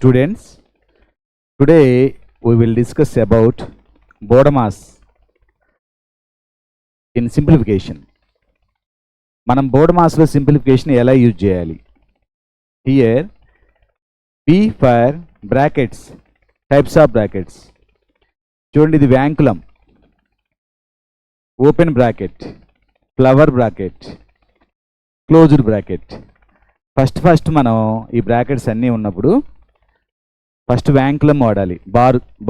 Students, today we will discuss about BODMAS in simplification. మనం BODMASలో simplification ఎలా use చేయాలి? Here B for brackets, types of brackets. చూడండి, ఇది వ్యాంకులం, open bracket, flower bracket, closed bracket. First మనం ఈ brackets అన్నీ ఉన్నప్పుడు ఫస్ట్ వ్యాంకులం వాడాలి.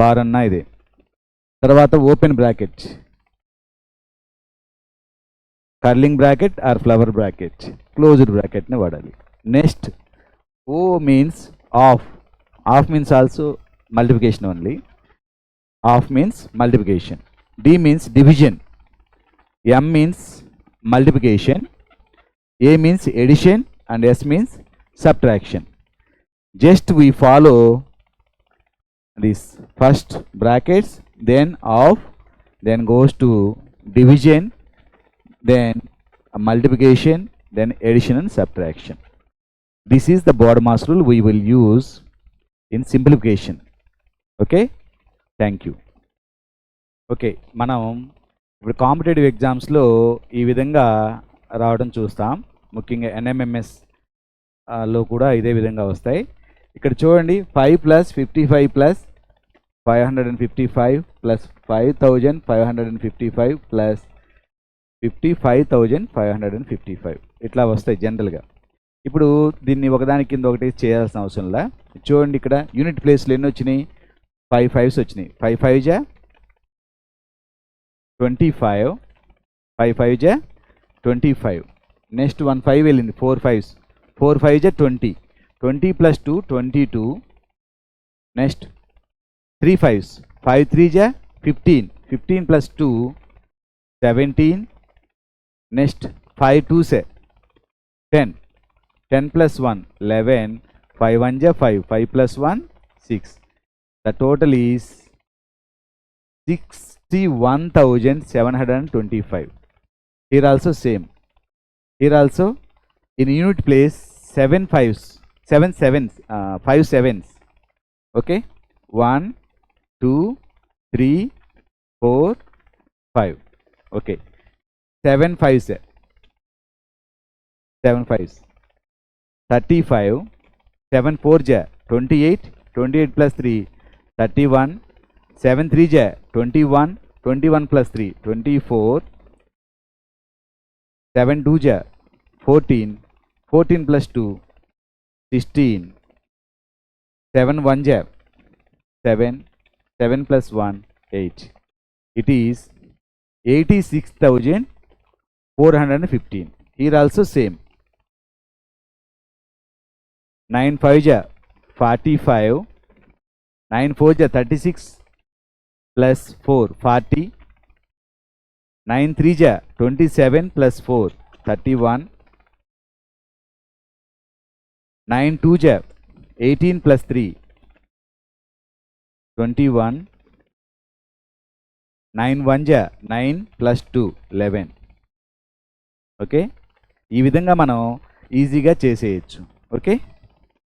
బార్ అన్నా ఇదే. తర్వాత open bracket, curling bracket or flower bracket, closed బ్రాకెట్ని వాడాలి. Next O means of. Of means also multiplication only. Of means multiplication. D means division. M means multiplication. A means addition and S means subtraction. Just we follow this first brackets, then off, then goes to division, then multiplication, then addition and subtraction. This is the BODMAS rule we will use in simplification. Okay, thank you. Okay, మనం ఇప్పుడు competitive ఎగ్జామ్స్లో ఈ విధంగా రావడం చూస్తాం. ముఖ్యంగా NMMS లో కూడా ఇదే విధంగా వస్తాయి. ఇక్కడ చూడండి, 5 + 55 + 555 + 5555 + 55,555 ఇట్లా వస్తాయి జనరల్గా. ఇప్పుడు దీన్ని ఒకదాని కింద ఒకటి చేయాల్సిన అవసరంలా. చూడండి, ఇక్కడ యూనిట్ ప్లేస్లో ఎన్ని వచ్చినాయి? 5 5s వచ్చినాయి. 5 5 జా 25, 5 5 జా 25. నెక్స్ట్ 1 5 వెళ్ళింది, 4 5s, 4 5 జా 20, 20 + 2 22. నెక్స్ట్ 3 5s, 5 3 జా 15, 15 + 2 17. నెక్స్ట్ 5 2s 10, 10 + 1 11, 5 1 జా 5, 5 + 1 6. The total is 61,725. Here also same. Here also in unit place 7 5s, 7 7s, 5 7s. Okay, 1 2 3 4 5. Okay, 7 5s, 7 5s 35, 7 4 ja 28, 28 + 3 31, 7 3 ja 21, 21 + 3 24, 7 2 ja 14, 14 + 2 16, 7 1 ja 7, 7 + 1 8. It is 86,415. Here also same. 9 5 ja 45, 9 4 ja 36 + 4 40, 9 3 ja 27 + 4 31, 9 2 ja 18 + 3 21, 9 1 ja 9 + 2 11. Okay, ఈ విధంగా మనం ఈజీగా చేసేయచ్చు. Okay.